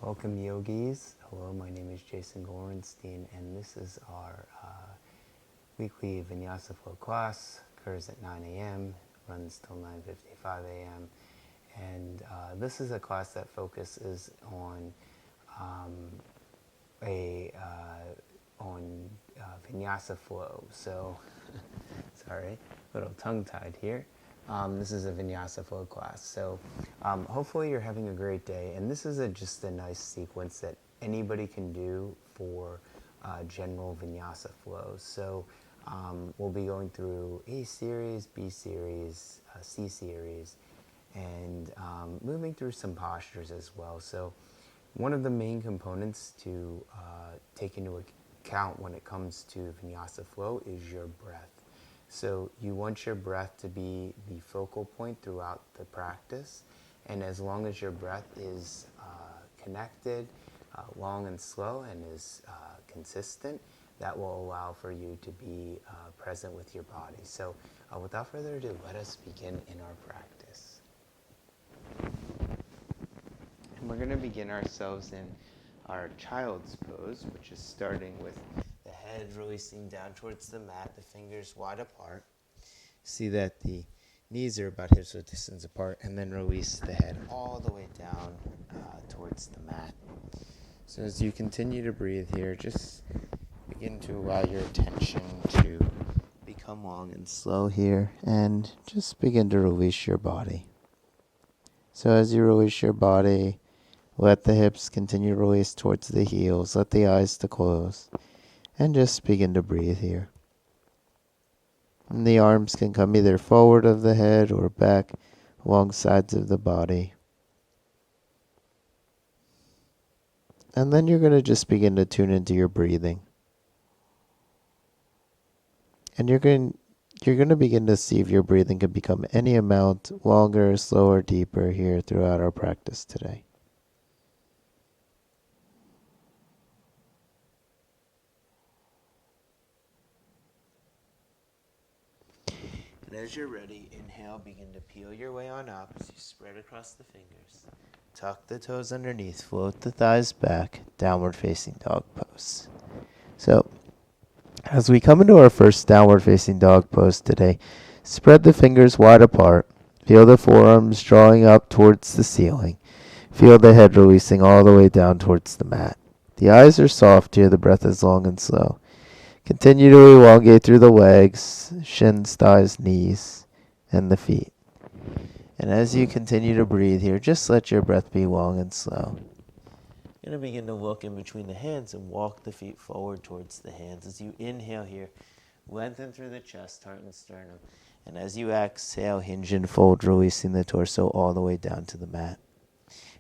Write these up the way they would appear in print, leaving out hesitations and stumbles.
Welcome yogis. Hello, my name is Jason Gorenstein and this is our weekly Vinyasa flow class. Occurs at 9 a.m., runs till 9:55 a.m. And this is a class that focuses on Vinyasa flow. So, sorry, a little tongue-tied here. This is a Vinyasa flow class. So hopefully you're having a great day. And this is just a nice sequence that anybody can do for general Vinyasa flows. So we'll be going through A series, B series, C series, and moving through some postures as well. So one of the main components to take into account when it comes to Vinyasa flow is your breath. So you want your breath to be the focal point throughout the practice, and as long as your breath is connected, long and slow, and is consistent, that will allow for you to be present with your body. So without further ado, let us begin in our practice. And we're going to begin ourselves in our child's pose, which is starting with the head releasing down towards the mat, the fingers wide apart. See that the knees are about hips width distance apart, and then release the head all the way down towards the mat. So as you continue to breathe here, just begin to allow your attention to become long and slow here, and just begin to release your body. So as you release your body, let the hips continue to release towards the heels, let the eyes to close, and just begin to breathe here. And the arms can come either forward of the head or back along sides of the body. And then you're going to just begin to tune into your breathing. And you're going to begin to see if your breathing can become any amount longer, slower, deeper here throughout our practice today. And as you're ready, inhale, begin to peel your way on up as you spread across the fingers. Tuck the toes underneath, float the thighs back, downward facing dog pose. So, as we come into our first downward facing dog pose today, spread the fingers wide apart. Feel the forearms drawing up towards the ceiling. Feel the head releasing all the way down towards the mat. The eyes are soft here, the breath is long and slow. Continue to elongate through the legs, shins, thighs, knees, and the feet. And as you continue to breathe here, just let your breath be long and slow. You're going to begin to look in between the hands and walk the feet forward towards the hands. As you inhale here, lengthen through the chest, heart, and sternum. And as you exhale, hinge and fold, releasing the torso all the way down to the mat.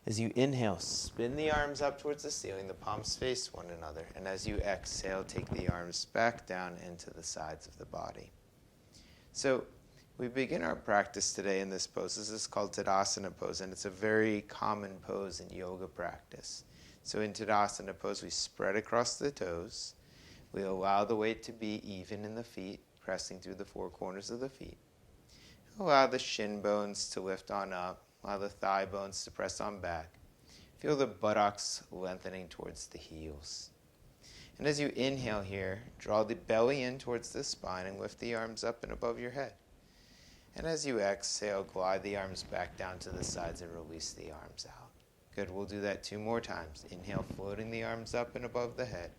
As you inhale, spin the arms up towards the ceiling, the palms face one another. And as you exhale, take the arms back down into the sides of the body. So we begin our practice today in this pose. This is called Tadasana pose, and it's a very common pose in yoga practice. So in Tadasana pose, we spread across the toes. We allow the weight to be even in the feet, pressing through the four corners of the feet. Allow the shin bones to lift on up. Allow the thigh bones to press on back. Feel the buttocks lengthening towards the heels. And as you inhale here, draw the belly in towards the spine and lift the arms up and above your head. And as you exhale, glide the arms back down to the sides and release the arms out. Good, we'll do that 2 more times. Inhale, floating the arms up and above the head.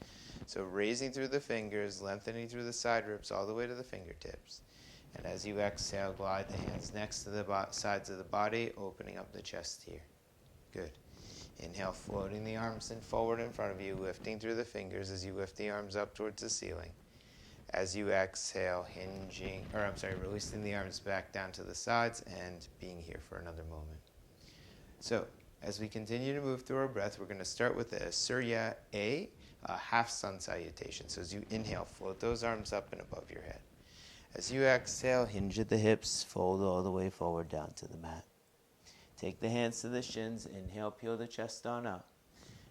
So raising through the fingers, lengthening through the side ribs all the way to the fingertips. And as you exhale, glide the hands next to the sides of the body, opening up the chest here. Good. Inhale, floating the arms forward in front of you, lifting through the fingers as you lift the arms up towards the ceiling. As you exhale, releasing the arms back down to the sides and being here for another moment. So, as we continue to move through our breath, we're going to start with the Surya A, half sun salutation. So as you inhale, float those arms up and above your head. As you exhale, hinge at the hips, fold all the way forward down to the mat. Take the hands to the shins, inhale, peel the chest on up.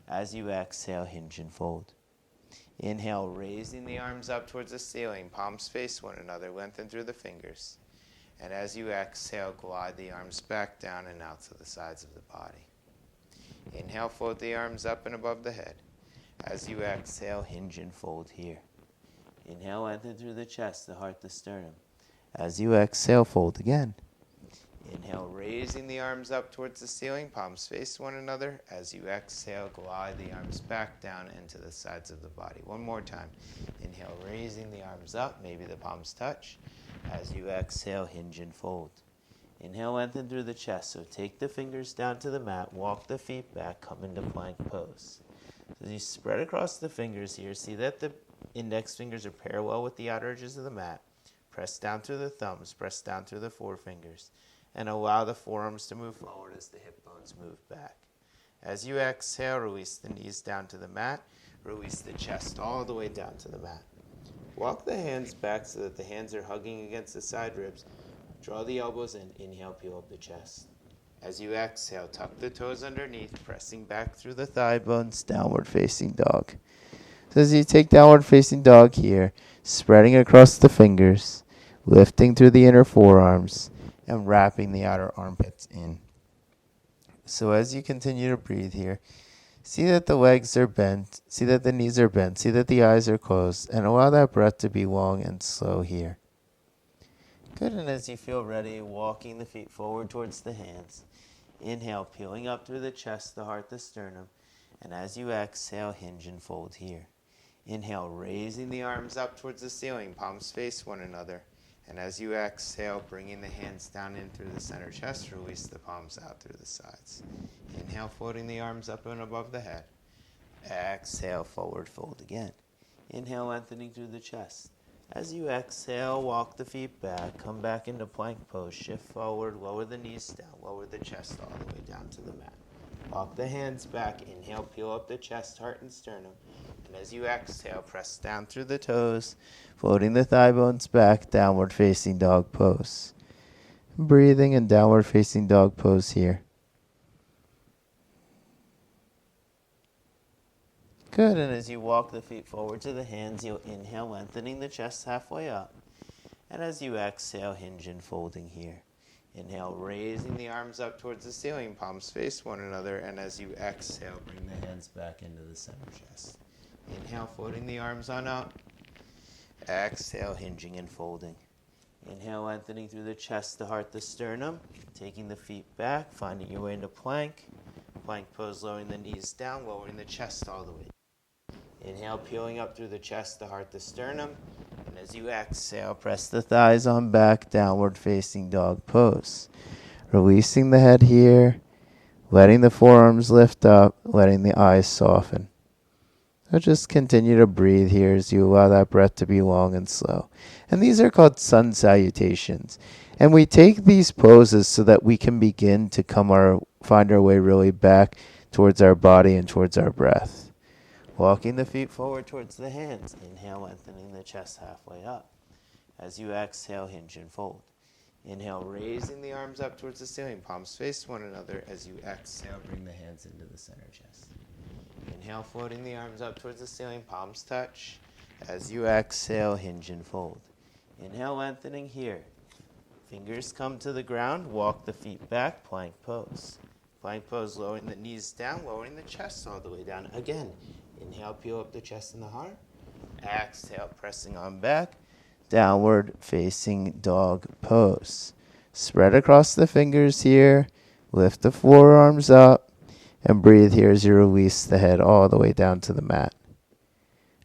As you exhale, hinge and fold. Inhale, raising the arms up towards the ceiling, palms face one another, lengthen through the fingers. And as you exhale, glide the arms back down and out to the sides of the body. Inhale, float the arms up and above the head. As you exhale, hinge and fold here. Inhale, lengthen through the chest, the heart, the sternum. As you exhale, fold again. Inhale, raising the arms up towards the ceiling, palms face one another. As you exhale, glide the arms back down into the sides of the body. One more time. Inhale, raising the arms up, maybe the palms touch. As you exhale, hinge and fold. Inhale, lengthen through the chest. So take the fingers down to the mat, walk the feet back, come into plank pose. So as you spread across the fingers here, see that the index fingers are parallel with the outer edges of the mat. Press down through the thumbs, press down through the forefingers, and allow the forearms to move forward as the hip bones move back. As you exhale, release the knees down to the mat, release the chest all the way down to the mat. Walk the hands back so that the hands are hugging against the side ribs. Draw the elbows in, inhale, peel up the chest. As you exhale, tuck the toes underneath, pressing back through the thigh bones, downward facing dog. So as you take downward facing dog here, spreading across the fingers, lifting through the inner forearms, and wrapping the outer armpits in. So as you continue to breathe here, see that the legs are bent, see that the knees are bent, see that the eyes are closed, and allow that breath to be long and slow here. Good, and as you feel ready, walking the feet forward towards the hands. Inhale, peeling up through the chest, the heart, the sternum. And as you exhale, hinge and fold here. Inhale, raising the arms up towards the ceiling, palms face one another. And as you exhale, bringing the hands down in through the center chest, release the palms out through the sides. Inhale, floating the arms up and above the head. Exhale, forward fold again. Inhale, lengthening through the chest. As you exhale, walk the feet back, come back into plank pose, shift forward, lower the knees down, lower the chest all the way down to the mat. Walk the hands back, inhale, peel up the chest, heart, and sternum. And as you exhale, press down through the toes, floating the thigh bones back, downward facing dog pose. Breathing in downward facing dog pose here. Good, and as you walk the feet forward to the hands, you'll inhale, lengthening the chest halfway up. And as you exhale, hinge and folding here. Inhale, raising the arms up towards the ceiling, palms face one another. And as you exhale, bring the hands back into the center chest. Inhale, floating the arms on up. Exhale, hinging and folding. Inhale, lengthening through the chest, the heart, the sternum. Taking the feet back, finding your way into plank. Plank pose, lowering the knees down, lowering the chest all the way. Inhale, peeling up through the chest, the heart, the sternum. And as you exhale, press the thighs on back, downward facing dog pose. Releasing the head here, letting the forearms lift up, letting the eyes soften. So just continue to breathe here as you allow that breath to be long and slow. And these are called sun salutations. And we take these poses so that we can begin to find our way really back towards our body and towards our breath. Walking the feet forward towards the hands. Inhale, lengthening the chest halfway up. As you exhale, hinge and fold. Inhale, raising the arms up towards the ceiling, palms face one another. As you exhale, bring the hands into the center chest. Inhale, floating the arms up towards the ceiling, palms touch. As you exhale, hinge and fold. Inhale, lengthening here. Fingers come to the ground, walk the feet back, plank pose. Plank pose, lowering the knees down, lowering the chest all the way down. Again, inhale, peel up the chest and the heart. Exhale, pressing on back. Downward facing dog pose. Spread across the fingers here. Lift the forearms up. And breathe here as you release the head all the way down to the mat.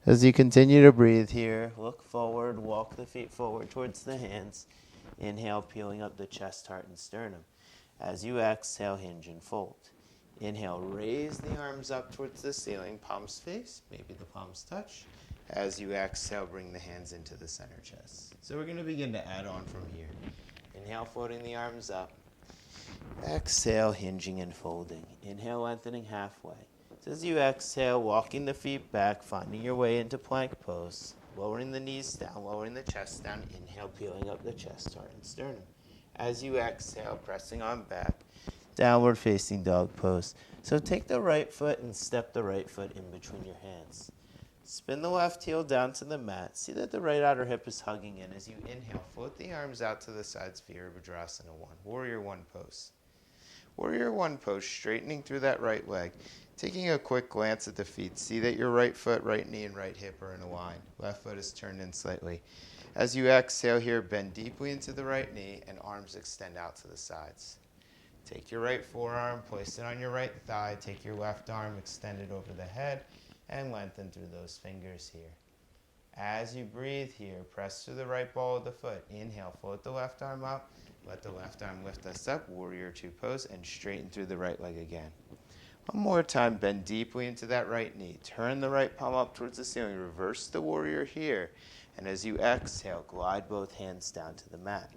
As you continue to breathe here, look forward, walk the feet forward towards the hands. Inhale, peeling up the chest, heart, and sternum. As you exhale, hinge and fold. Inhale, raise the arms up towards the ceiling, palms face, maybe the palms touch. As you exhale, bring the hands into the center chest. So we're going to begin to add on from here. Inhale, floating the arms up. Exhale, hinging and folding. Inhale, lengthening halfway. So as you exhale, walking the feet back, finding your way into plank pose. Lowering the knees down, lowering the chest down. Inhale, peeling up the chest, heart, and sternum. As you exhale, pressing on back. Downward facing dog pose. So take the right foot and step the right foot in between your hands. Spin the left heel down to the mat. See that the right outer hip is hugging in. As you inhale, float the arms out to the sides, Virabhadrasana 1, Warrior 1 pose. Warrior One pose, straightening through that right leg. Taking a quick glance at the feet, see that your right foot, right knee, and right hip are in a line. Left foot is turned in slightly. As you exhale here, bend deeply into the right knee and arms extend out to the sides. Take your right forearm, place it on your right thigh. Take your left arm, extend it over the head, and lengthen through those fingers here. As you breathe here, press through the right ball of the foot. Inhale, float the left arm up. Let the left arm lift us up, Warrior Two pose, and straighten through the right leg again. One more time, bend deeply into that right knee. Turn the right palm up towards the ceiling. Reverse the warrior here. And as you exhale, glide both hands down to the mat.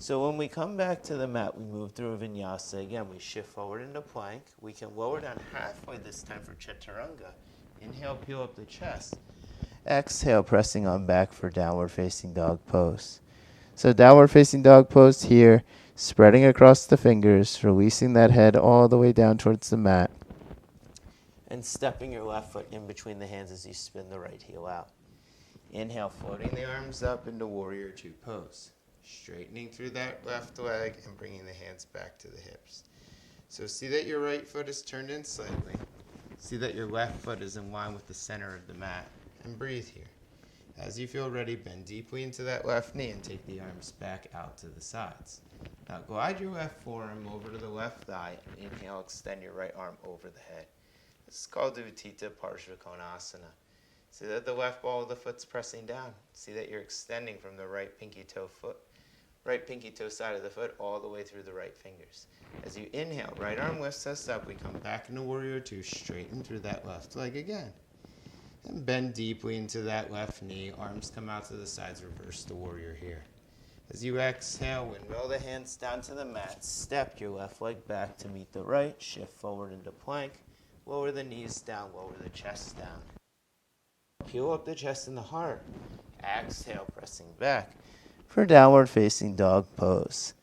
So when we come back to the mat, we move through a vinyasa. Again, we shift forward into plank. We can lower down halfway this time for chaturanga. Inhale, peel up the chest. Exhale, pressing on back for downward facing dog pose. So downward facing dog pose here, spreading across the fingers, releasing that head all the way down towards the mat. And stepping your left foot in between the hands as you spin the right heel out. Inhale, floating the arms up into Warrior Two pose. Straightening through that left leg and bringing the hands back to the hips. So see that your right foot is turned in slightly. See that your left foot is in line with the center of the mat. And breathe here. As you feel ready, bend deeply into that left knee and take the arms back out to the sides. Now glide your left forearm over to the left thigh. Inhale, extend your right arm over the head. This is called Utthita Parsvakonasana. See that the left ball of the foot's pressing down. See that you're extending from the right pinky toe side of the foot all the way through the right fingers. As you inhale, right arm lifts us up. We come back into Warrior Two, straighten through that left leg again. And bend deeply into that left knee. Arms come out to the sides. Reverse the warrior here. As you exhale, windmill the hands down to the mat. Step your left leg back to meet the right. Shift forward into plank. Lower the knees down. Lower the chest down. Peel up the chest and the heart. Exhale, pressing back for downward facing dog pose.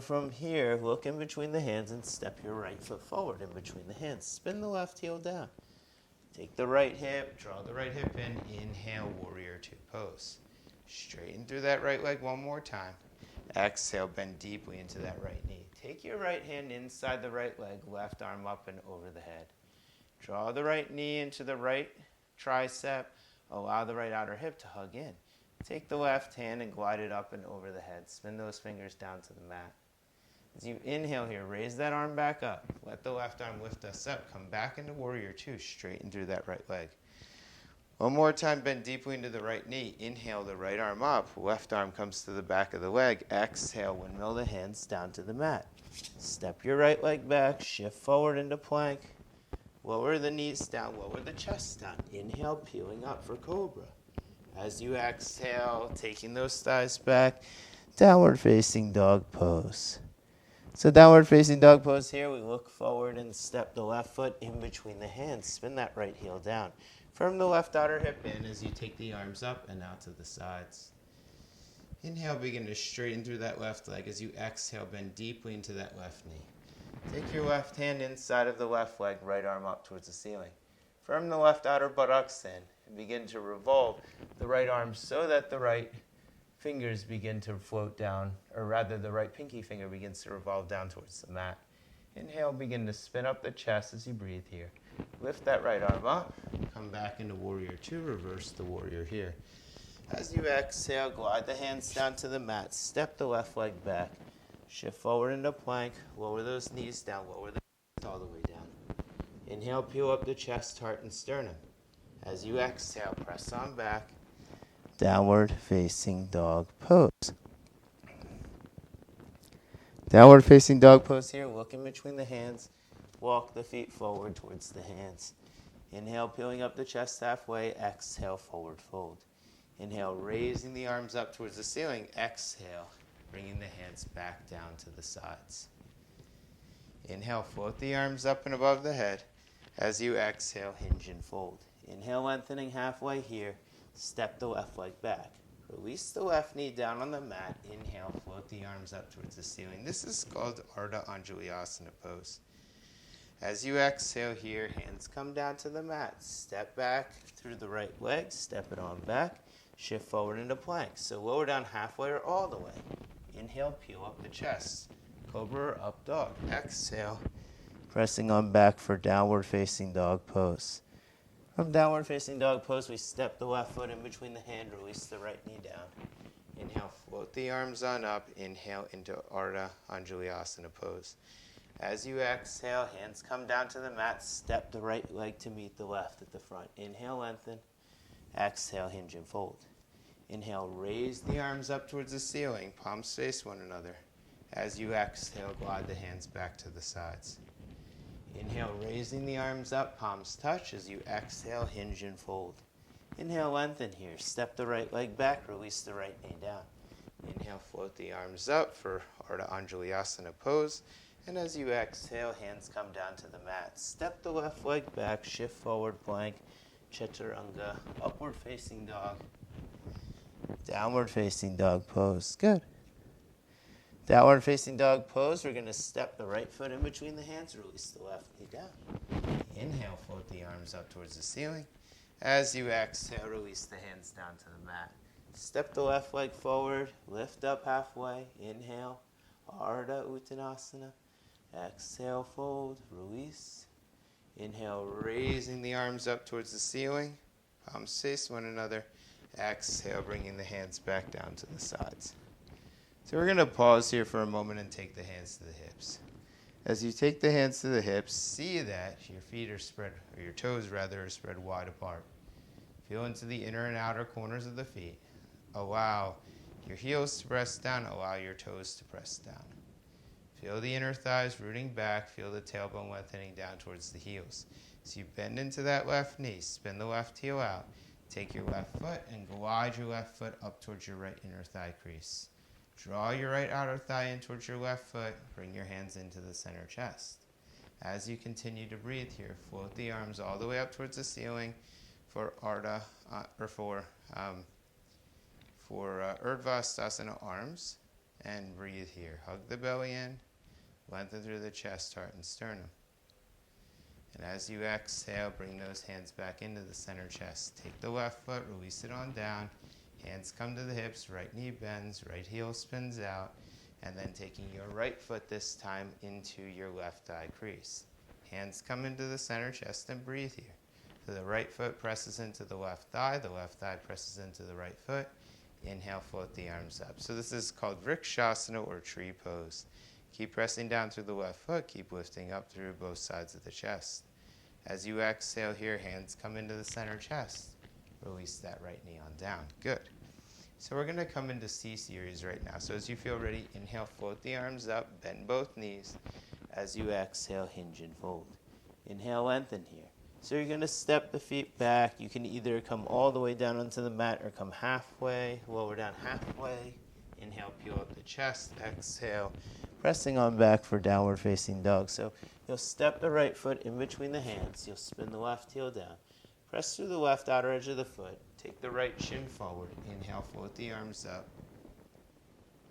From here, look in between the hands and step your right foot forward in between the hands. Spin the left heel down. Take the right hip, draw the right hip in, inhale, Warrior Two pose. Straighten through that right leg one more time. Exhale, bend deeply into that right knee. Take your right hand inside the right leg, left arm up and over the head. Draw the right knee into the right tricep. Allow the right outer hip to hug in. Take the left hand and glide it up and over the head. Spin those fingers down to the mat. As you inhale here, raise that arm back up. Let the left arm lift us up. Come back into Warrior Two. Straighten through that right leg. One more time, bend deeply into the right knee. Inhale the right arm up. Left arm comes to the back of the leg. Exhale, windmill the hands down to the mat. Step your right leg back. Shift forward into plank. Lower the knees down. Lower the chest down. Inhale, peeling up for cobra. As you exhale, taking those thighs back. Downward facing dog pose. So downward facing dog pose here, we look forward and step the left foot in between the hands. Spin that right heel down. Firm the left outer hip in as you take the arms up and out to the sides. Inhale, begin to straighten through that left leg. As you exhale, bend deeply into that left knee. Take your left hand inside of the left leg, right arm up towards the ceiling. Firm the left outer buttocks in and begin to revolve the right arm so that the right fingers begin to float down, or rather the right pinky finger begins to revolve down towards the mat. Inhale, begin to spin up the chest as you breathe here. Lift that right arm up, come back into Warrior Two, reverse the warrior here. As you exhale, glide the hands down to the mat, step the left leg back, shift forward into plank, lower those knees down, lower the chest all the way down. Inhale, peel up the chest, heart, and sternum. As you exhale, press on back. Downward facing dog pose. Downward facing dog pose here. Look in between the hands. Walk the feet forward towards the hands. Inhale, peeling up the chest halfway. Exhale, forward fold. Inhale, raising the arms up towards the ceiling. Exhale, bringing the hands back down to the sides. Inhale, float the arms up and above the head. As you exhale, hinge and fold. Inhale, lengthening halfway here. Step the left leg back. Release the left knee down on the mat. Inhale, float the arms up towards the ceiling. This is called Ardha Anjalayasana pose. As you exhale here, hands come down to the mat. Step back through the right leg. Step it on back. Shift forward into plank. So lower down halfway or all the way. Inhale, peel up the chest. Cobra or up dog. Exhale. Pressing on back for downward facing dog pose. From downward facing dog pose, we step the left foot in between the hand, release the right knee down. Inhale, float the arms on up. Inhale into Ardha Anjalyasana pose. As you exhale, hands come down to the mat. Step the right leg to meet the left at the front. Inhale, lengthen. Exhale, hinge and fold. Inhale, raise the arms up towards the ceiling. Palms face one another. As you exhale, glide the hands back to the sides. Inhale, raising the arms up, palms touch. As you exhale, hinge and fold. Inhale, lengthen here. Step the right leg back, release the right knee down. Inhale, float the arms up for Ardha Anjalyasana pose. And as you exhale, hands come down to the mat. Step the left leg back, shift forward plank, chaturanga, upward facing dog, downward facing dog pose. Good. Downward facing dog pose, we're going to step the right foot in between the hands, release the left knee down. Inhale, float the arms up towards the ceiling. As you exhale, release the hands down to the mat. Step the left leg forward, lift up halfway. Inhale, Ardha Uttanasana. Exhale, fold, release. Inhale, raising the arms up towards the ceiling. Palms face one another. Exhale, bringing the hands back down to the sides. So we're going to pause here for a moment and take the hands to the hips. As you take the hands to the hips, see that your feet are spread, or your toes rather, are spread wide apart. Feel into the inner and outer corners of the feet. Allow your heels to press down. Allow your toes to press down. Feel the inner thighs rooting back. Feel the tailbone lengthening down towards the heels. So you bend into that left knee. Spin the left heel out. Take your left foot and glide your left foot up towards your right inner thigh crease. Draw your right outer thigh in towards your left foot. Bring your hands into the center chest. As you continue to breathe here, float the arms all the way up towards the ceiling for Ardha, Urdhva arms, and breathe here. Hug the belly in, lengthen through the chest, heart, and sternum. And as you exhale, bring those hands back into the center chest. Take the left foot, release it on down. Hands come to the hips, right knee bends, right heel spins out, and then taking your right foot this time into your left thigh crease. Hands come into the center chest and breathe here. So the right foot presses into the left thigh presses into the right foot. Inhale, float the arms up. So this is called Vrikshasana or tree pose. Keep pressing down through the left foot, keep lifting up through both sides of the chest. As you exhale here, hands come into the center chest. Release that right knee on down. Good. So we're going to come into C series right now. So as you feel ready, inhale, float the arms up, bend both knees. As you exhale, hinge and fold. Inhale, lengthen here. So you're going to step the feet back. You can either come all the way down onto the mat or come halfway, lower down halfway. Inhale, peel up the chest. Exhale, pressing on back for downward facing dog. So you'll step the right foot in between the hands. You'll spin the left heel down. Press through the left outer edge of the foot. Take the right shin forward. Inhale, float the arms up.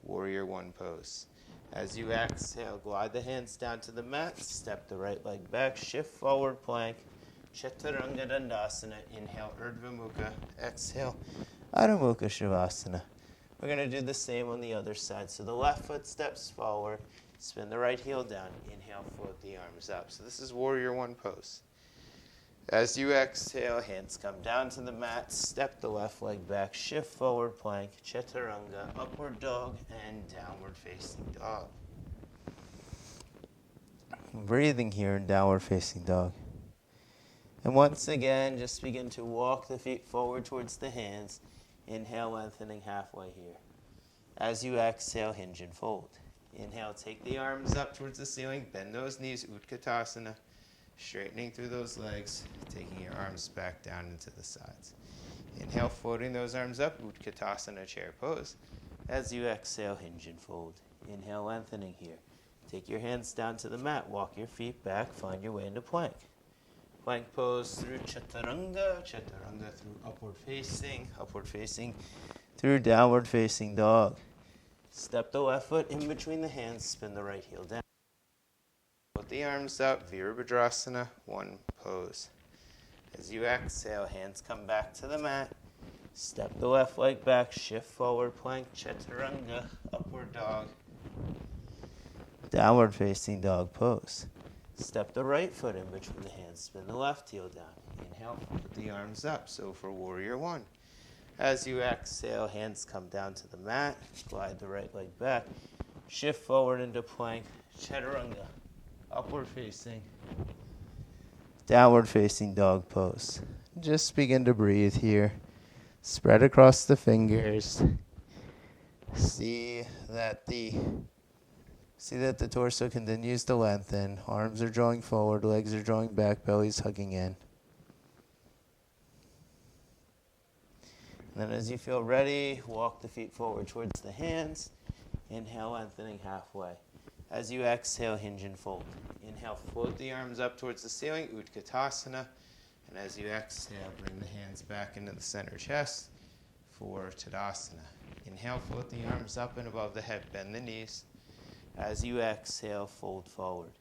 Warrior One pose. As you exhale, glide the hands down to the mat. Step the right leg back. Shift forward plank. Chaturanga Dandasana. Inhale, Urdhva Mukha. Exhale, Adho Mukha Shavasana. We're going to do the same on the other side. So the left foot steps forward. Spin the right heel down. Inhale, float the arms up. So this is Warrior One pose. As you exhale, hands come down to the mat. Step the left leg back. Shift forward plank. Chaturanga, upward dog, and downward facing dog. Breathing here in downward facing dog. And once again, just begin to walk the feet forward towards the hands. Inhale, lengthening halfway here. As you exhale, hinge and fold. Inhale, take the arms up towards the ceiling. Bend those knees, Utkatasana. Straightening through those legs, taking your arms back down into the sides. Inhale, floating those arms up, Utkatasana chair pose. As you exhale, hinge and fold. Inhale, lengthening here. Take your hands down to the mat, walk your feet back, find your way into plank. Plank pose through Chaturanga, Chaturanga through upward facing through downward facing dog. Step the left foot in between the hands, spin the right heel down. Put the arms up, Virabhadrasana, one pose. As you exhale, hands come back to the mat. Step the left leg back, shift forward plank, Chaturanga, upward dog. Downward facing dog pose. Step the right foot in between the hands. Spin the left heel down. Inhale, put the arms up. So for warrior one. As you exhale, hands come down to the mat. Glide the right leg back. Shift forward into plank. Chaturanga. Upward facing. Downward facing dog pose. Just begin to breathe here. Spread across the fingers. See that the torso continues to lengthen. Arms are drawing forward, legs are drawing back, belly's hugging in. And then as you feel ready, walk the feet forward towards the hands. Inhale, lengthening halfway. As you exhale, hinge and fold. Inhale, float the arms up towards the ceiling, Utkatasana. And as you exhale, bring the hands back into the center chest for Tadasana. Inhale, float the arms up and above the head, bend the knees. As you exhale, fold forward.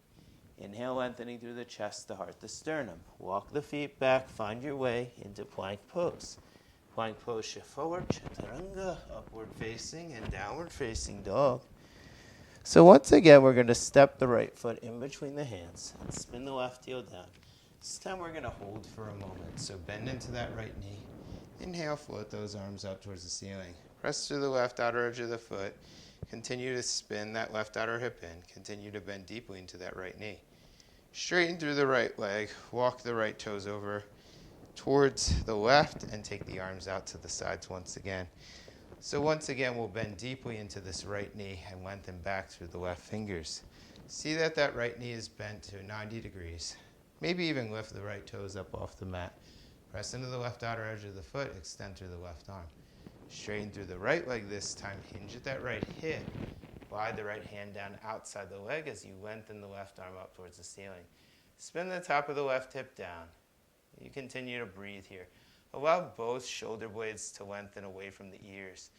Inhale, lengthening through the chest, the heart, the sternum. Walk the feet back, find your way into plank pose. Plank pose, shift forward, chaturanga, upward facing and downward facing dog. So once again, we're going to step the right foot in between the hands and spin the left heel down. This time we're going to hold for a moment. So bend into that right knee. Inhale, float those arms up towards the ceiling. Press through the left outer edge of the foot. Continue to spin that left outer hip in. Continue to bend deeply into that right knee. Straighten through the right leg. Walk the right toes over towards the left and take the arms out to the sides once again. So once again, we'll bend deeply into this right knee and lengthen back through the left fingers. See that that right knee is bent to 90 degrees. Maybe even lift the right toes up off the mat. Press into the left outer edge of the foot, extend through the left arm. Straighten through the right leg this time, hinge at that right hip. Glide the right hand down outside the leg as you lengthen the left arm up towards the ceiling. Spin the top of the left hip down. You continue to breathe here. Allow both shoulder blades to lengthen away from the ears.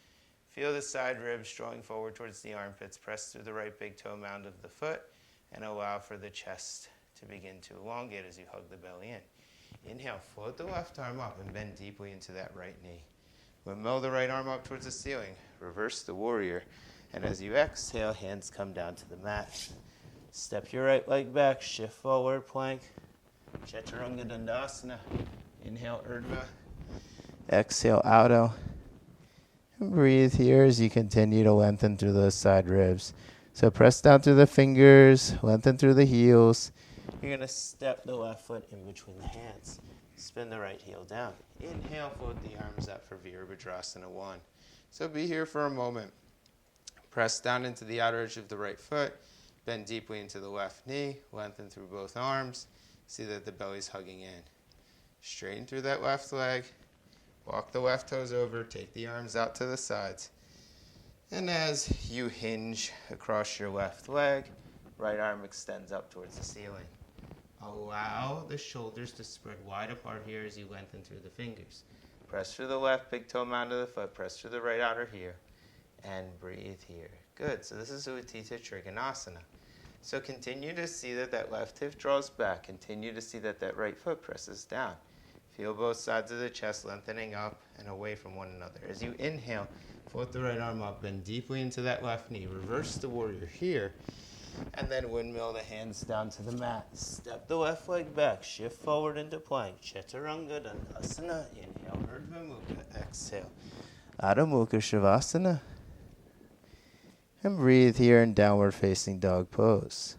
Feel the side ribs drawing forward towards the armpits. Press through the right big toe mound of the foot and allow for the chest to begin to elongate as you hug the belly in. Inhale, float the left arm up and bend deeply into that right knee. Windmill the right arm up towards the ceiling. Reverse the warrior. And as you exhale, hands come down to the mat. Step your right leg back, shift forward, plank. Chaturanga Dandasana. Inhale, Urdhva. Exhale, Adho. And breathe here as you continue to lengthen through those side ribs. So press down through the fingers, lengthen through the heels. You're going to step the left foot in between the hands. Spin the right heel down. Inhale, float the arms up for Virabhadrasana 1. So be here for a moment. Press down into the outer edge of the right foot. Bend deeply into the left knee. Lengthen through both arms. See that the belly's hugging in. Straighten through that left leg. Walk the left toes over. Take the arms out to the sides. And as you hinge across your left leg, right arm extends up towards the ceiling. Allow the shoulders to spread wide apart here as you lengthen through the fingers. Press through the left big toe mound of the foot. Press through the right outer here. And breathe here. Good. So this is Utthita Trikonasana. So continue to see that that left hip draws back. Continue to see that that right foot presses down. Feel both sides of the chest lengthening up and away from one another. As you inhale, float the right arm up, bend deeply into that left knee. Reverse the warrior here. And then windmill the hands down to the mat. Step the left leg back. Shift forward into plank. Chaturanga Dandasana. Inhale, Urdhva Mukha. Exhale, Adho Mukha Shavasana. And breathe here in downward facing dog pose.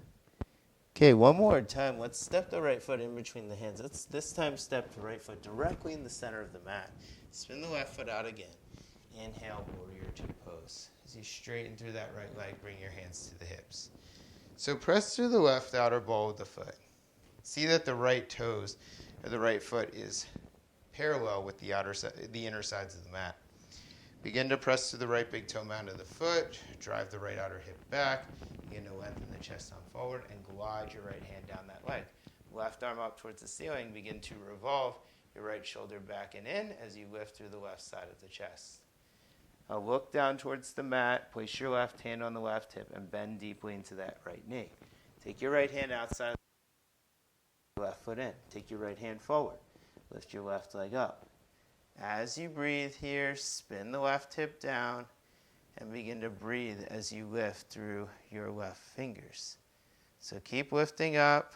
Okay, one more time. Let's step the right foot in between the hands. Let's this time step the right foot directly in the center of the mat. Spin the left foot out again. Inhale, warrior two pose. As you straighten through that right leg, bring your hands to the hips. So press through the left outer ball of the foot. See that the right toes, or the right foot, is parallel with the inner sides of the mat. Begin to press through the right big toe mound of the foot. Drive the right outer hip back. Begin to lengthen the chest on forward and glide your right hand down that leg. Left arm up towards the ceiling. Begin to revolve your right shoulder back and in as you lift through the left side of the chest. Now look down towards the mat. Place your left hand on the left hip and bend deeply into that right knee. Take your right hand outside the left foot in. Take your right hand forward. Lift your left leg up. As you breathe here, spin the left hip down. and begin to breathe as you lift through your left fingers. So keep lifting up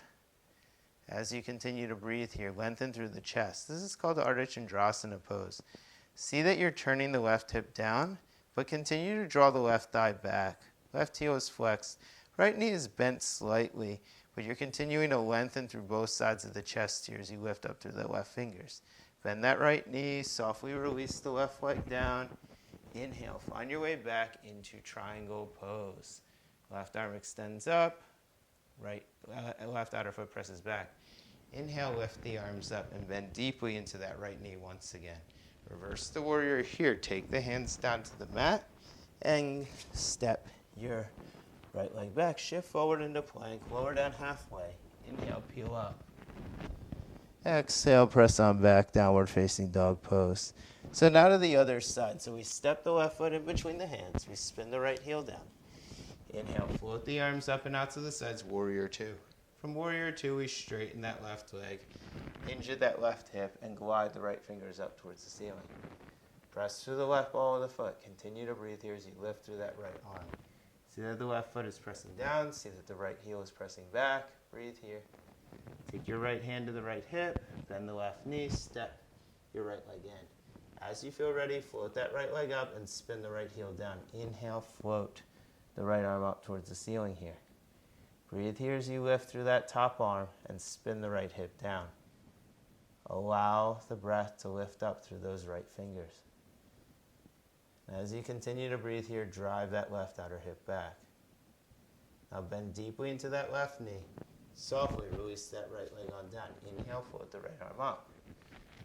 as you continue to breathe here. Lengthen through the chest. This is called the Ardha Chandrasana pose. See that you're turning the left hip down, but continue to draw the left thigh back. Left heel is flexed. Right knee is bent slightly, but you're continuing to lengthen through both sides of the chest here as you lift up through the left fingers. Bend that right knee, softly release the left leg down. Inhale, find your way back into triangle pose. Left arm extends up, left outer foot presses back. Inhale, lift the arms up and bend deeply into that right knee once again. Reverse the warrior here. Take the hands down to the mat and step your right leg back. Shift forward into plank, lower down halfway. Inhale, peel up. Exhale, press on back, downward facing dog pose. So now to the other side. So we step the left foot in between the hands. We spin the right heel down. Inhale, float the arms up and out to the sides, warrior two. From warrior two, we straighten that left leg, hinge at that left hip, and glide the right fingers up towards the ceiling. Press through the left ball of the foot. Continue to breathe here as you lift through that right arm. See that the left foot is pressing down. See that the right heel is pressing back. Breathe here. Take your right hand to the right hip, bend the left knee, step your right leg in. As you feel ready, float that right leg up and spin the right heel down. Inhale, float the right arm up towards the ceiling here. Breathe here as you lift through that top arm and spin the right hip down. Allow the breath to lift up through those right fingers. As you continue to breathe here, drive that left outer hip back. Now bend deeply into that left knee. Softly release that right leg on down. Inhale, float the right arm up.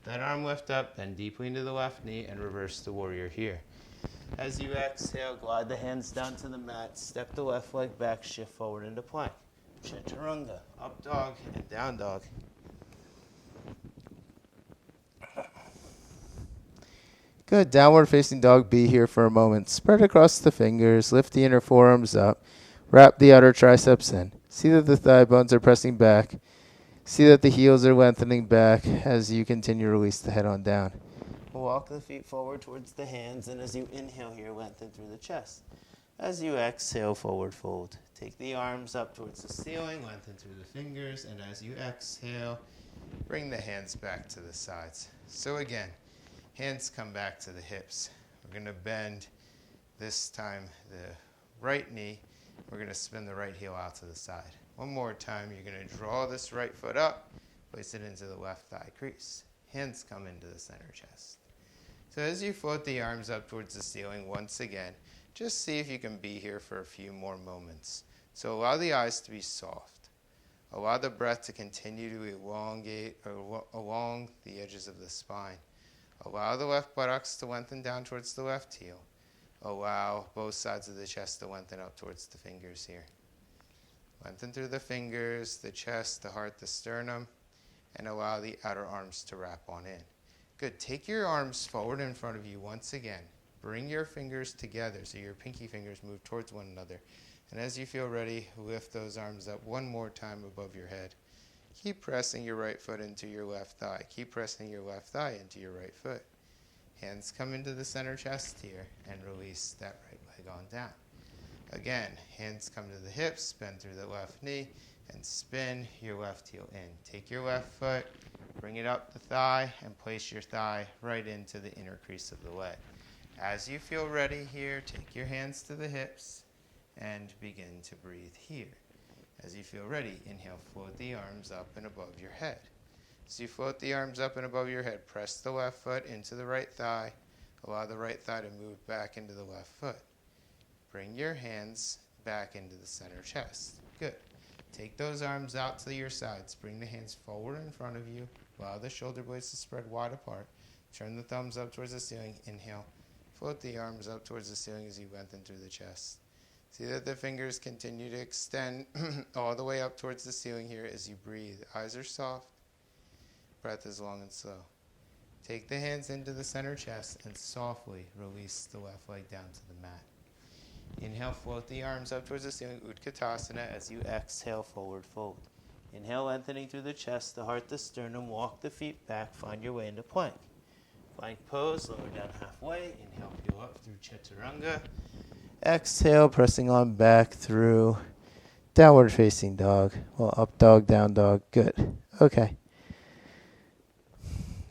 That arm lift up, bend deeply into the left knee, and reverse the warrior here. As you exhale, glide the hands down to the mat, step the left leg back, shift forward into plank. Chaturanga, up dog and down dog. Good, downward facing dog, be here for a moment. Spread across the fingers, lift the inner forearms up, wrap the outer triceps in. See that the thigh bones are pressing back. See that the heels are lengthening back as you continue to release the head on down. Walk the feet forward towards the hands, and as you inhale here, lengthen through the chest. As you exhale, forward fold. Take the arms up towards the ceiling, lengthen through the fingers, and as you exhale, bring the hands back to the sides. So again, hands come back to the hips. We're going to bend this time the right knee. We're going to spin the right heel out to the side. One more time, you're going to draw this right foot up, place it into the left thigh crease. Hands come into the center chest. So as you float the arms up towards the ceiling once again, just see if you can be here for a few more moments. So allow the eyes to be soft. Allow the breath to continue to elongate along the edges of the spine. Allow the left buttocks to lengthen down towards the left heel. Allow both sides of the chest to lengthen up towards the fingers here. Lengthen through the fingers, the chest, the heart, the sternum, and allow the outer arms to wrap on in. Good. Take your arms forward in front of you once again. Bring your fingers together so your pinky fingers move towards one another. And as you feel ready, lift those arms up one more time above your head. Keep pressing your right foot into your left thigh. Keep pressing your left thigh into your right foot. Hands come into the center chest here and release that right leg on down. Again, hands come to the hips, bend through the left knee, and spin your left heel in. Take your left foot, bring it up the thigh, and place your thigh right into the inner crease of the leg. As you feel ready here, take your hands to the hips and begin to breathe here. As you feel ready, inhale, float the arms up and above your head. As you float the arms up and above your head, press the left foot into the right thigh. Allow the right thigh to move back into the left foot. Bring your hands back into the center chest. Good. Take those arms out to your sides. Bring the hands forward in front of you. Allow the shoulder blades to spread wide apart. Turn the thumbs up towards the ceiling. Inhale. Float the arms up towards the ceiling as you lengthen through the chest. See that the fingers continue to extend all the way up towards the ceiling here as you breathe. Eyes are soft. Breath is long and slow. Take the hands into the center chest and softly release the left leg down to the mat. Inhale, float the arms up towards the ceiling, Utkatasana, as you exhale, forward fold. Inhale, lengthening through the chest, the heart, the sternum, walk the feet back, find your way into plank. Plank pose, lower down halfway. Inhale, peel up through Chaturanga. Exhale, pressing on back through downward facing dog. Well, up dog, down dog. Good. Okay.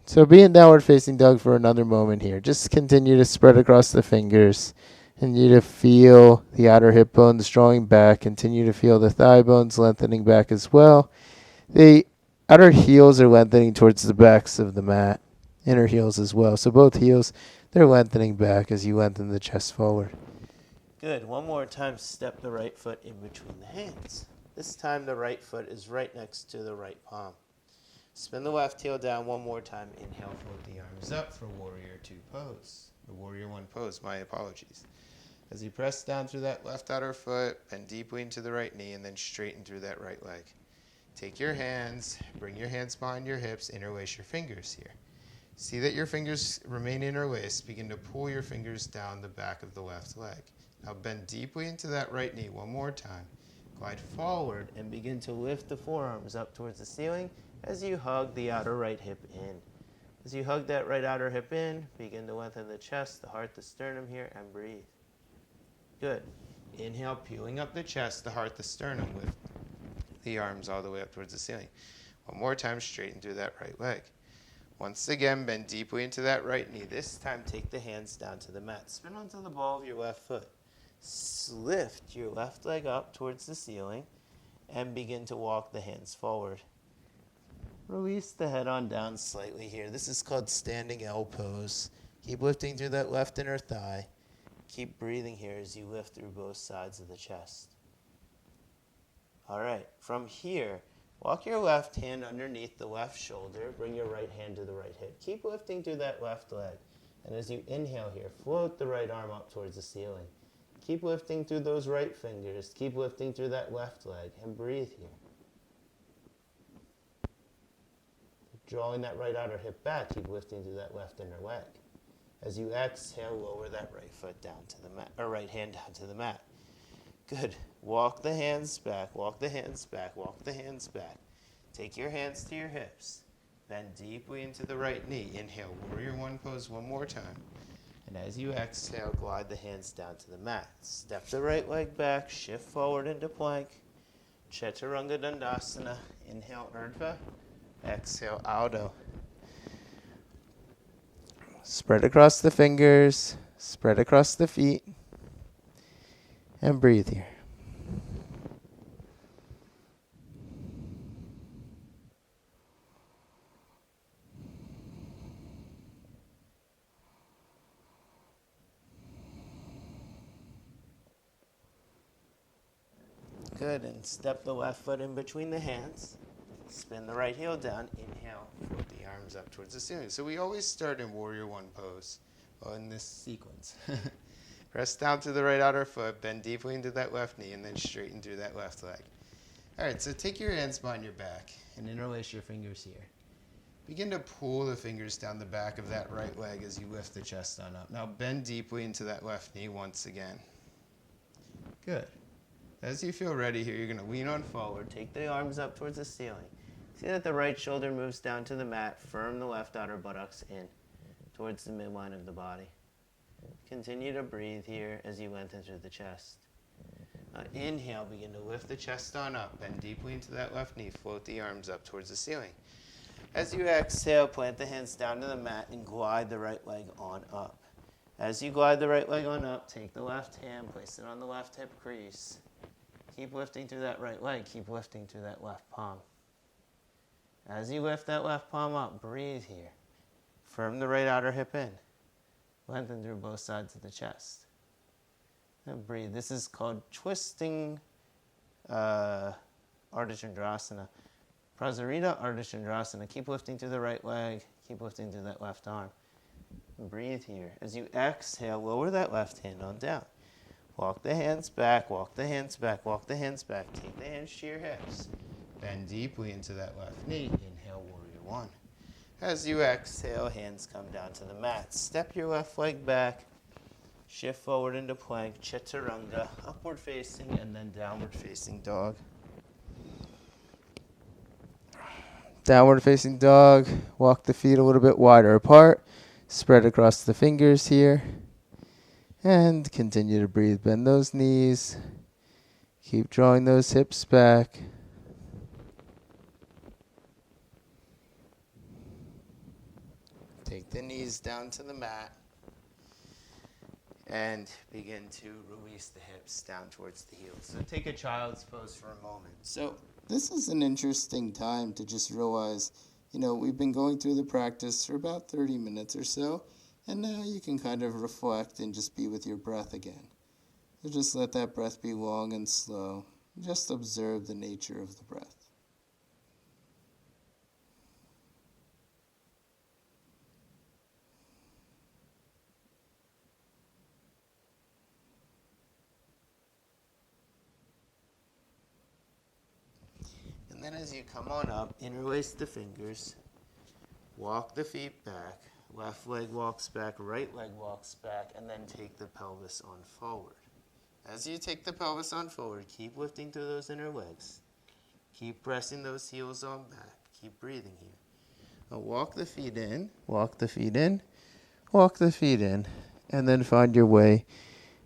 So be in downward facing dog for another moment here. Just continue to spread across the fingers. Continue to feel the outer hip bones drawing back. Continue to feel the thigh bones lengthening back as well. The outer heels are lengthening towards the backs of the mat. Inner heels as well. So both heels, they're lengthening back as you lengthen the chest forward. Good. One more time, step the right foot in between the hands. This time the right foot is right next to the right palm. Spin the left heel down one more time. Inhale, float the arms up for Warrior 2 pose. The Warrior 1 pose, my apologies. As you press down through that left outer foot, bend deeply into the right knee, and then straighten through that right leg. Take your hands, bring your hands behind your hips, interlace your fingers here. See that your fingers remain interlaced. Begin to pull your fingers down the back of the left leg. Now bend deeply into that right knee one more time. Glide forward and begin to lift the forearms up towards the ceiling as you hug the outer right hip in. As you hug that right outer hip in, begin to lengthen the chest, the heart, the sternum here, and breathe. Good. Inhale, peeling up the chest, the heart, the sternum, lift the arms all the way up towards the ceiling. One more time, straighten through that right leg. Once again, bend deeply into that right knee. This time, take the hands down to the mat. Spin onto the ball of your left foot. Lift your left leg up towards the ceiling and begin to walk the hands forward. Release the head on down slightly here. This is called standing L pose. Keep lifting through that left inner thigh. Keep breathing here as you lift through both sides of the chest. All right, from here, walk your left hand underneath the left shoulder. Bring your right hand to the right hip. Keep lifting through that left leg. And as you inhale here, float the right arm up towards the ceiling. Keep lifting through those right fingers. Keep lifting through that left leg and breathe here. Drawing that right outer hip back, keep lifting through that left inner leg. As you exhale, lower that right foot down to the mat, or right hand down to the mat. Good. Walk the hands back, walk the hands back, walk the hands back. Take your hands to your hips. Bend deeply into the right knee. Inhale, Warrior 1 pose one more time. And as you exhale, glide the hands down to the mat. Step the right leg back, shift forward into plank. Chaturanga Dandasana. Inhale, Urdhva. Exhale, Aldo. Spread across the fingers, spread across the feet, and breathe here. Good, and step the left foot in between the hands. Spin the right heel down. Inhale, float the arms up towards the ceiling. So we always start in Warrior 1 pose, in this sequence. Press down to the right outer foot, bend deeply into that left knee, and then straighten through that left leg. All right, so take your hands behind your back and interlace your fingers here. Begin to pull the fingers down the back of that right leg as you lift the chest on up. Now bend deeply into that left knee once again. Good. As you feel ready here, you're going to lean on forward, take the arms up towards the ceiling. See that the right shoulder moves down to the mat, firm the left outer buttocks in towards the midline of the body. Continue to breathe here as you lengthen through the chest. Inhale, begin to lift the chest on up, bend deeply into that left knee, float the arms up towards the ceiling. As you exhale, plant the hands down to the mat and glide the right leg on up. As you glide the right leg on up, take the left hand, place it on the left hip crease. Keep lifting through that right leg. Keep lifting through that left palm. As you lift that left palm up, breathe here. Firm the right outer hip in. Lengthen through both sides of the chest. And breathe. This is called twisting Ardha Chandrasana. Prasarita Ardha Chandrasana. Keep lifting through the right leg. Keep lifting through that left arm. And breathe here. As you exhale, lower that left hand on down. Walk the hands back, walk the hands back, walk the hands back. Take the hands to your hips. Bend deeply into that left knee. Inhale, Warrior 1. As you exhale, hands come down to the mat. Step your left leg back. Shift forward into plank, Chaturanga, upward facing, and then downward facing dog. Downward facing dog. Walk the feet a little bit wider apart. Spread across the fingers here. And continue to breathe. Bend those knees. Keep drawing those hips back. Take the knees down to the mat. And begin to release the hips down towards the heels. So take a child's pose for a moment. So this is an interesting time to just realize, we've been going through the practice for about 30 minutes or so, and now you can kind of reflect and just be with your breath again. So just let that breath be long and slow. Just observe the nature of the breath. And then as you come on up, interlace the fingers, walk the feet back, left leg walks back, right leg walks back, and then take the pelvis on forward. As you take the pelvis on forward, keep lifting through those inner legs. Keep pressing those heels on back. Keep breathing here. Now walk the feet in, walk the feet in, walk the feet in, and then find your way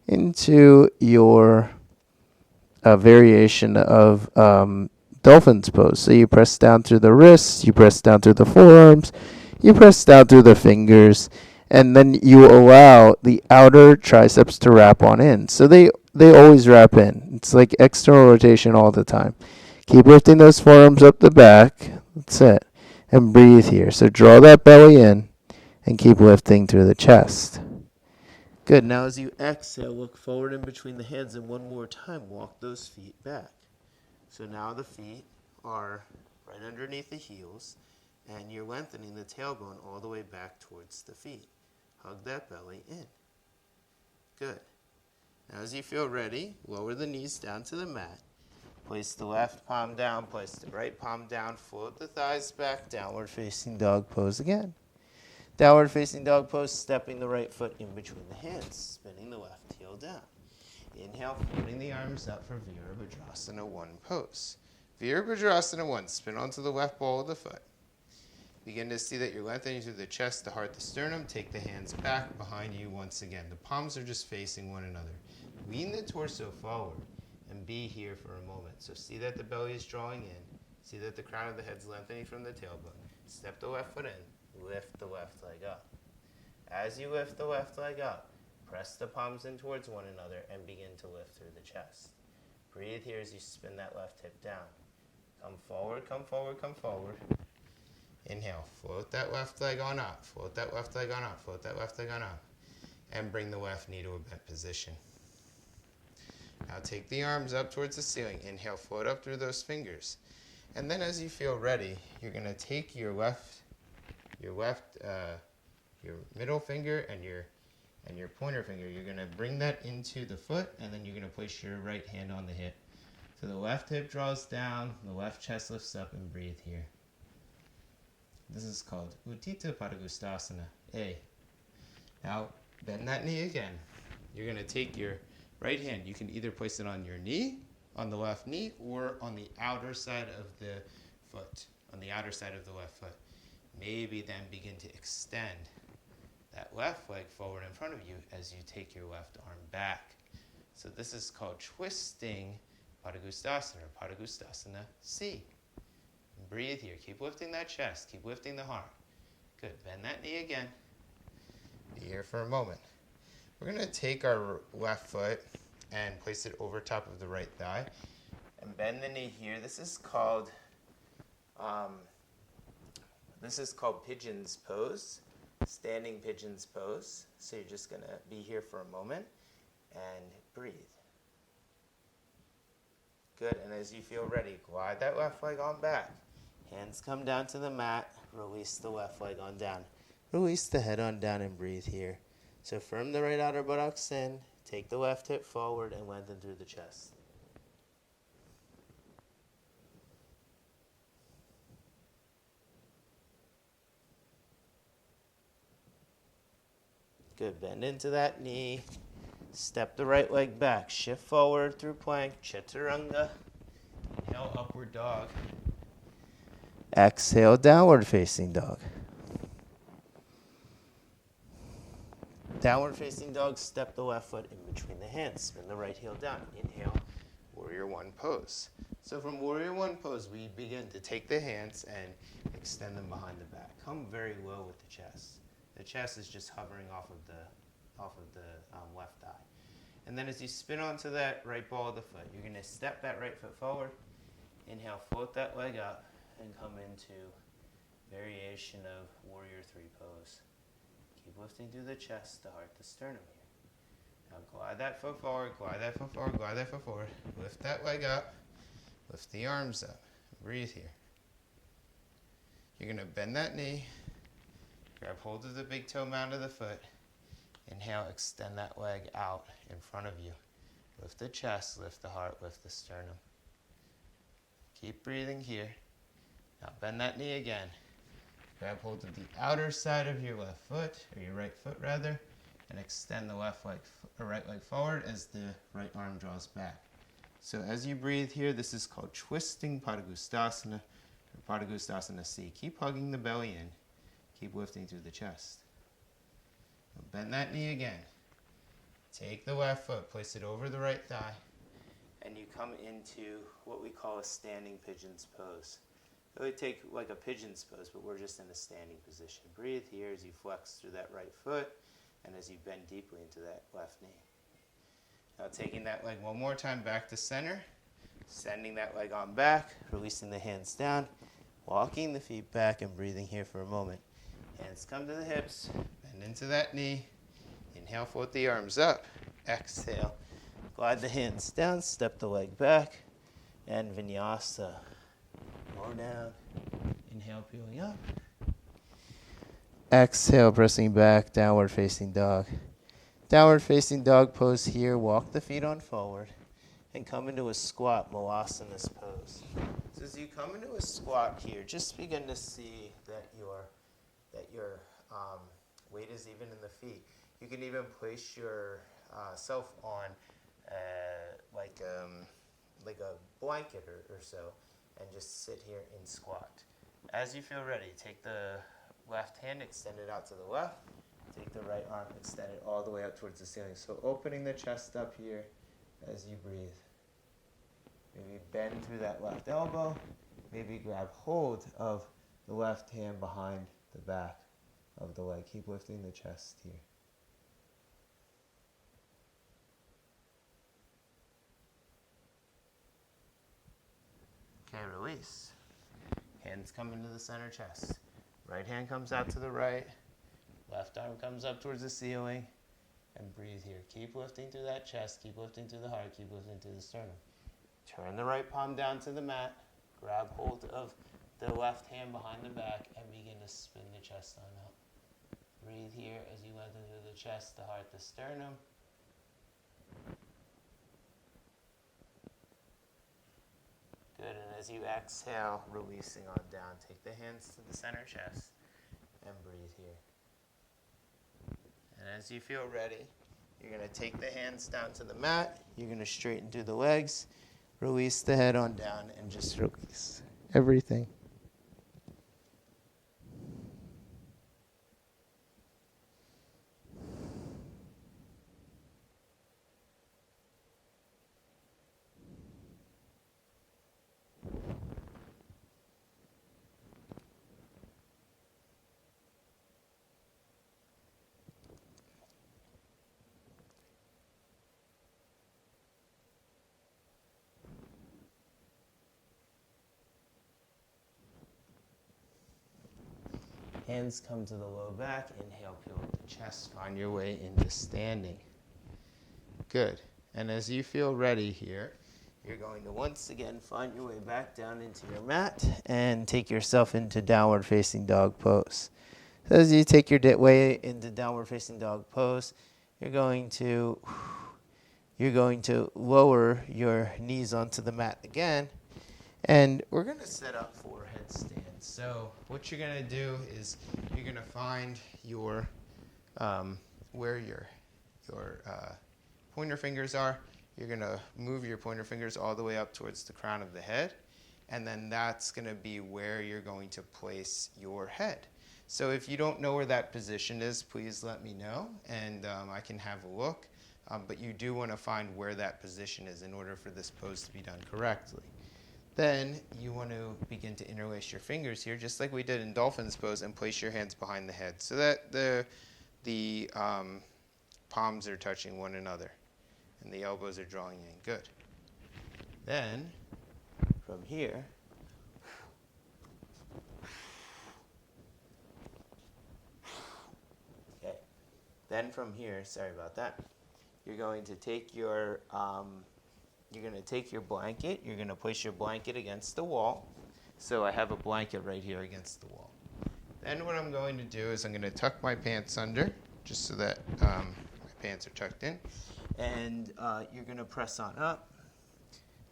into your variation of dolphin's pose. So you press down through the wrists, you press down through the forearms, you press down through the fingers, and then you allow the outer triceps to wrap on in. So they always wrap in. It's like external rotation all the time. Keep lifting those forearms up the back. That's it. And breathe here. So draw that belly in and keep lifting through the chest. Good. Now as you exhale, look forward in between the hands, and one more time, walk those feet back. So now the feet are right underneath the heels, and you're lengthening the tailbone all the way back towards the feet. Hug that belly in. Good. Now as you feel ready, lower the knees down to the mat. Place the left palm down, place the right palm down, float the thighs back, downward facing dog pose again. Downward facing dog pose, stepping the right foot in between the hands, spinning the left heel down. Inhale, floating the arms up for Virabhadrasana 1 pose. Virabhadrasana 1, spin onto the left ball of the foot. Begin to see that you're lengthening through the chest, the heart, the sternum. Take the hands back behind you once again. The palms are just facing one another. Lean the torso forward and be here for a moment. So see that the belly is drawing in. See that the crown of the head is lengthening from the tailbone. Step the left foot in. Lift the left leg up. As you lift the left leg up, press the palms in towards one another and begin to lift through the chest. Breathe here as you spin that left hip down. Come forward, come forward, come forward. Inhale, float that left leg on up, float that left leg on up, float that left leg on up, and bring the left knee to a bent position. Now take the arms up towards the ceiling. Inhale, float up through those fingers. And then as you feel ready, you're going to take your middle finger and your pointer finger. You're going to bring that into the foot, and then you're going to place your right hand on the hip. So the left hip draws down, the left chest lifts up, and breathe here. This is called Utthita Padangusthasana A. Now bend that knee again. You're going to take your right hand. You can either place it on your knee, on the left knee, or on the outer side of the foot, on the outer side of the left foot. Maybe then begin to extend that left leg forward in front of you as you take your left arm back. So this is called twisting Padangusthasana, or Padangusthasana C. Breathe here. Keep lifting that chest. Keep lifting the heart. Good. Bend that knee again. Be here for a moment. We're going to take our left foot and place it over top of the right thigh and bend the knee here. This is called pigeon's pose, standing pigeon's pose. So you're just going to be here for a moment and breathe. Good. And as you feel ready, glide that left leg on back. Hands come down to the mat. Release the left leg on down. Release the head on down and breathe here. So firm the right outer buttocks in. Take the left hip forward and lengthen through the chest. Good. Bend into that knee. Step the right leg back. Shift forward through plank. Chaturanga. Inhale, upward dog. Exhale, downward facing dog. Downward facing dog, step the left foot in between the hands. Spin the right heel down. Inhale, warrior one pose. So from warrior one pose, we begin to take the hands and extend them behind the back. Come very low with the chest. The chest is just hovering off of the left thigh. And then as you spin onto that right ball of the foot, you're going to step that right foot forward. Inhale, float that leg up and come into variation of warrior three pose. Keep lifting through the chest, the heart, the sternum here. Now glide that foot forward, glide that foot forward, glide that foot forward. Lift that leg up, lift the arms up. Breathe here. You're going to bend that knee, grab hold of the big toe mound of the foot. Inhale, extend that leg out in front of you. Lift the chest, lift the heart, lift the sternum. Keep breathing here. Now bend that knee again. Grab hold of the outer side of your left foot, or your right foot rather, and extend the left leg or right leg forward as the right arm draws back. So as you breathe here, this is called twisting Padangusthasana, or Padangusthasana C. Keep hugging the belly in. Keep lifting through the chest. Bend that knee again. Take the left foot, place it over the right thigh, and you come into what we call a standing pigeon's pose. It would take like a pigeon's pose, but we're just in a standing position. Breathe here as you flex through that right foot and as you bend deeply into that left knee. Now taking that leg one more time back to center, sending that leg on back, releasing the hands down, walking the feet back and breathing here for a moment. Hands come to the hips, bend into that knee. Inhale, float the arms up. Exhale, glide the hands down, step the leg back, and Vinyasa. More down. Inhale, peeling up. Exhale, pressing back, downward facing dog. Downward facing dog pose here. Walk the feet on forward and come into a squat, Malasanas pose. So as you come into a squat here, just begin to see that your weight is even in the feet. You can even place your self on like a blanket or so, and just sit here in squat. As you feel ready, take the left hand, extend it out to the left. Take the right arm, extend it all the way up towards the ceiling. So opening the chest up here as you breathe. Maybe bend through that left elbow. Maybe grab hold of the left hand behind the back of the leg. Keep lifting the chest here. Okay, release. Hands come into the center chest. Right hand comes out to the right. Left arm comes up towards the ceiling. And breathe here. Keep lifting through that chest. Keep lifting through the heart. Keep lifting through the sternum. Turn the right palm down to the mat. Grab hold of the left hand behind the back and begin to spin the chest on up. Breathe here as you lengthen through the chest, the heart, the sternum. Good, and as you exhale, releasing on down, take the hands to the center chest and breathe here. And as you feel ready, you're going to take the hands down to the mat. You're going to straighten through the legs, release the head on down, and just release everything. Hands come to the low back. Inhale, peel up the chest. Find your way into standing. Good. And as you feel ready here, you're going to once again find your way back down into your mat and take yourself into downward facing dog pose. So as you take your way into downward facing dog pose, you're going to lower your knees onto the mat again. And we're going to set up for headstand. So what you're going to do is you're going to find your where your pointer fingers are. You're going to move your pointer fingers all the way up towards the crown of the head. And then that's going to be where you're going to place your head. So if you don't know where that position is, please let me know, and I can have a look. But you do want to find where that position is in order for this pose to be done correctly. Then you want to begin to interlace your fingers here, just like we did in dolphin's pose, and place your hands behind the head so that the palms are touching one another and the elbows are drawing in. Good. Then from here, okay. Then from here, sorry about that. You're going to take your blanket. You're going to place your blanket against the wall. So I have a blanket right here against the wall. Then what I'm going to do is I'm going to tuck my pants under, just so that my pants are tucked in. And you're going to press on up.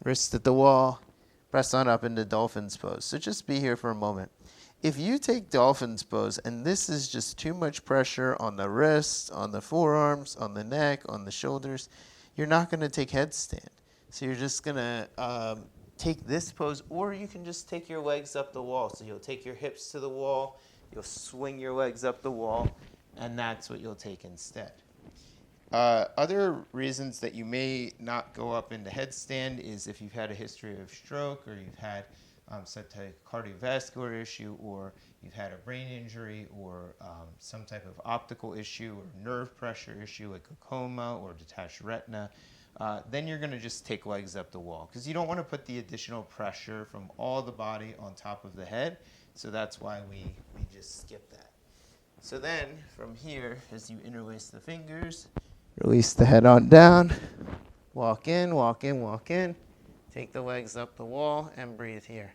Wrist at the wall. Press on up into dolphin's pose. So just be here for a moment. If you take dolphin's pose and this is just too much pressure on the wrists, on the forearms, on the neck, on the shoulders, you're not going to take headstand. So you're just going to take this pose, or you can just take your legs up the wall. So you'll take your hips to the wall, you'll swing your legs up the wall, and that's what you'll take instead. Other reasons that you may not go up into headstand is if you've had a history of stroke, or you've had some type of cardiovascular issue, or you've had a brain injury, or some type of optical issue or nerve pressure issue like a coma or detached retina. Then you're going to just take legs up the wall because you don't want to put the additional pressure from all the body on top of the head. So that's why we just skip that. So then from here, as you interlace the fingers, release the head on down, walk in, walk in, walk in. Take the legs up the wall and breathe here.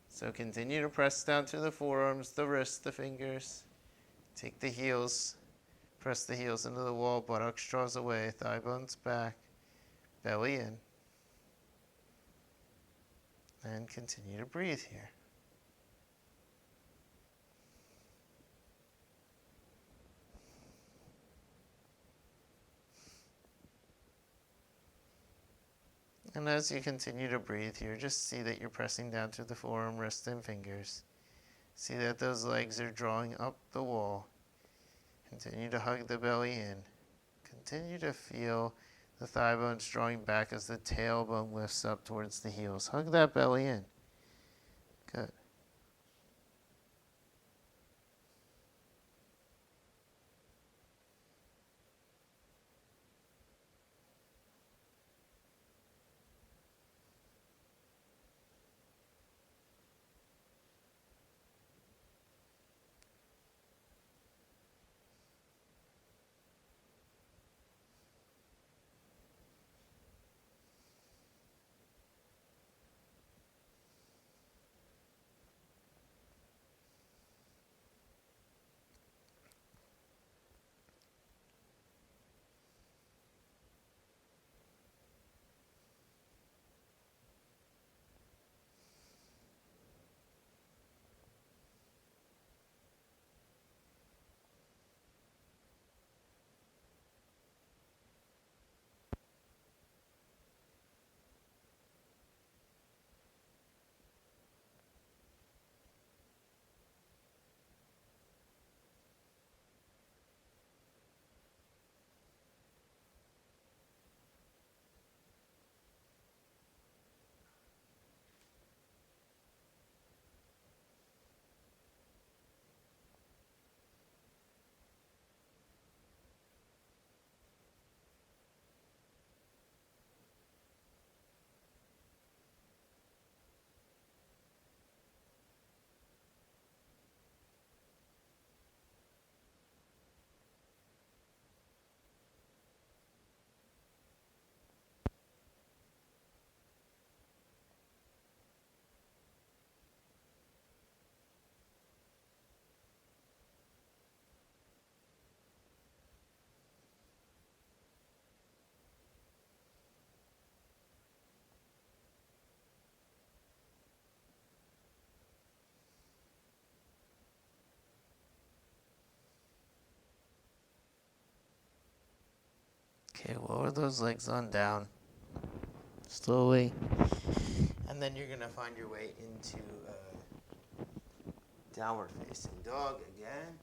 So continue to press down through the forearms, the wrists, the fingers. Take the heels, press the heels into the wall, buttocks draws away, thigh bones back, belly in. And continue to breathe here. And as you continue to breathe here, just see that you're pressing down through the forearm, wrist, and fingers. See that those legs are drawing up the wall. Continue to hug the belly in. Continue to feel the thigh bones drawing back as the tailbone lifts up towards the heels. Hug that belly in. Good. Okay, lower those legs on down. Slowly. And then you're going to find your way into Downward facing dog again.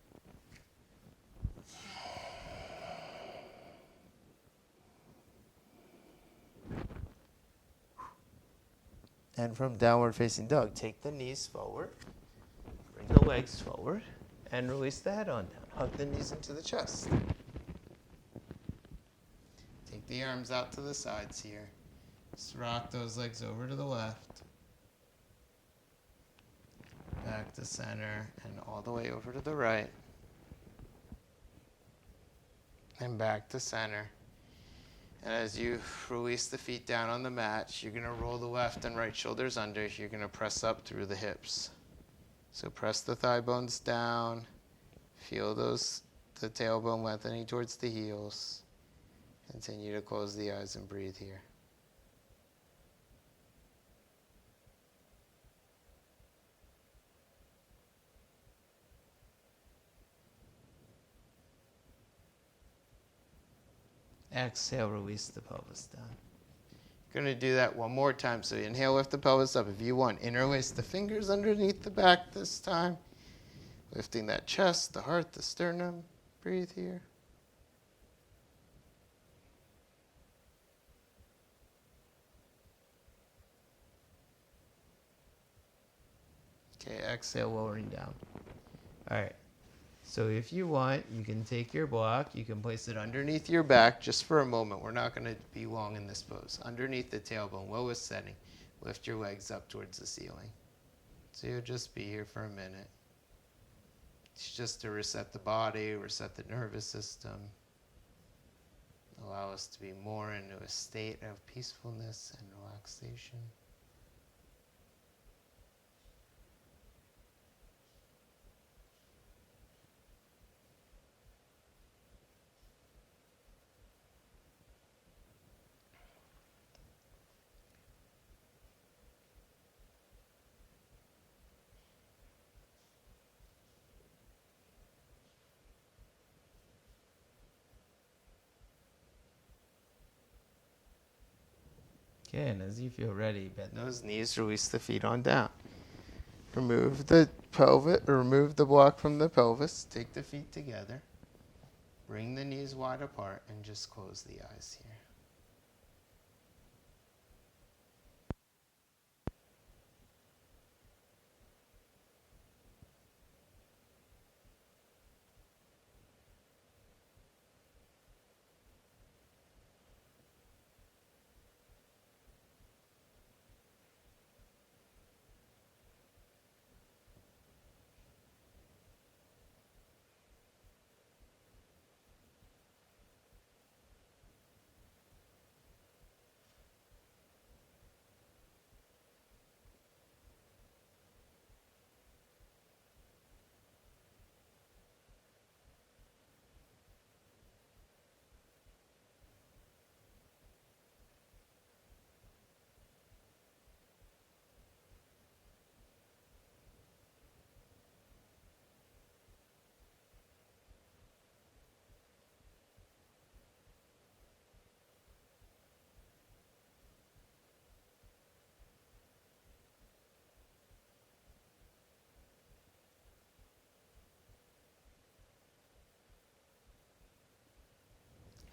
And from downward facing dog, take the knees forward, bring the legs forward, and release the head on down. Hug the knees into the chest. Take the arms out to the sides here. Just rock those legs over to the left, back to center, and all the way over to the right. And back to center. And as you release the feet down on the mat, you're going to roll the left and right shoulders under. You're going to press up through the hips. So press the thigh bones down. Feel the tailbone lengthening towards the heels. Continue to close the eyes and breathe here. Exhale, release the pelvis down. You're going to do that one more time. So inhale, lift the pelvis up. If you want, interlace the fingers underneath the back this time. Lifting that chest, the heart, the sternum. Breathe here. Okay, exhale, lowering down. All right. So if you want, you can take your block, you can place it underneath your back just for a moment. We're not going to be long in this pose. Underneath the tailbone, lowest setting. Lift your legs up towards the ceiling. So you'll just be here for a minute. It's just to reset the body, reset the nervous system. Allow us to be more into a state of peacefulness and relaxation. Okay, and as you feel ready, bend those knees, release the feet on down. Remove the block from the pelvis, take the feet together, bring the knees wide apart, and just close the eyes here.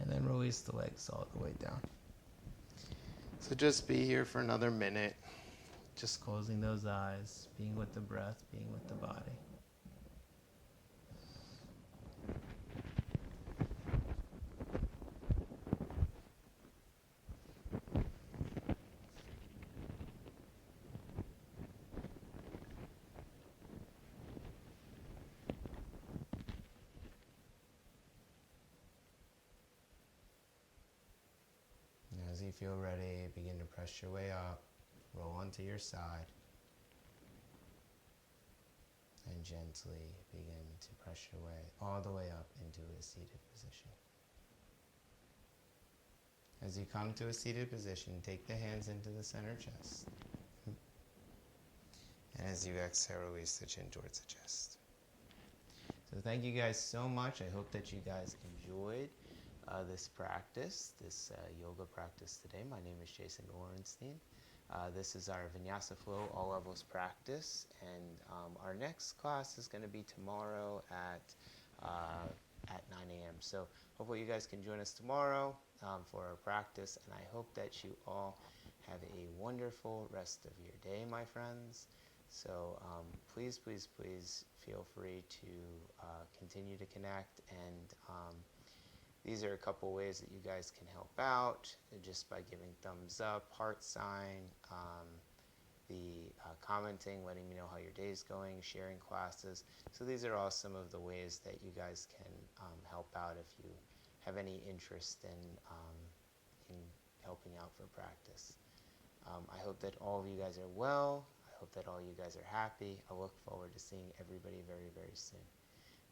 And then release the legs all the way down. So just be here for another minute. Just closing those eyes, being with the breath, being with the body. As you feel ready, begin to press your way up, roll onto your side, and gently begin to press your way all the way up into a seated position. As you come to a seated position, take the hands into the center chest. And as you exhale, release the chin towards the chest. So thank you guys so much. I hope that you guys enjoyed this practice, this yoga practice today. My name is Jason Orenstein. This is our Vinyasa Flow All Levels practice, and our next class is going to be tomorrow at 9 a.m. So hopefully you guys can join us tomorrow for our practice, and I hope that you all have a wonderful rest of your day, my friends. So please, please, please feel free to continue to connect, and these are a couple ways that you guys can help out just by giving thumbs up, heart sign, the commenting, letting me know how your day is going, sharing classes. So these are all some of the ways that you guys can help out if you have any interest in helping out for practice. I hope that all of you guys are well. I hope that all you guys are happy. I look forward to seeing everybody very, very soon.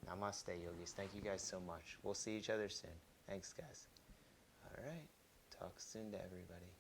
Namaste, yogis. Thank you guys so much. We'll see each other soon. Thanks, guys. All right. Talk soon to everybody.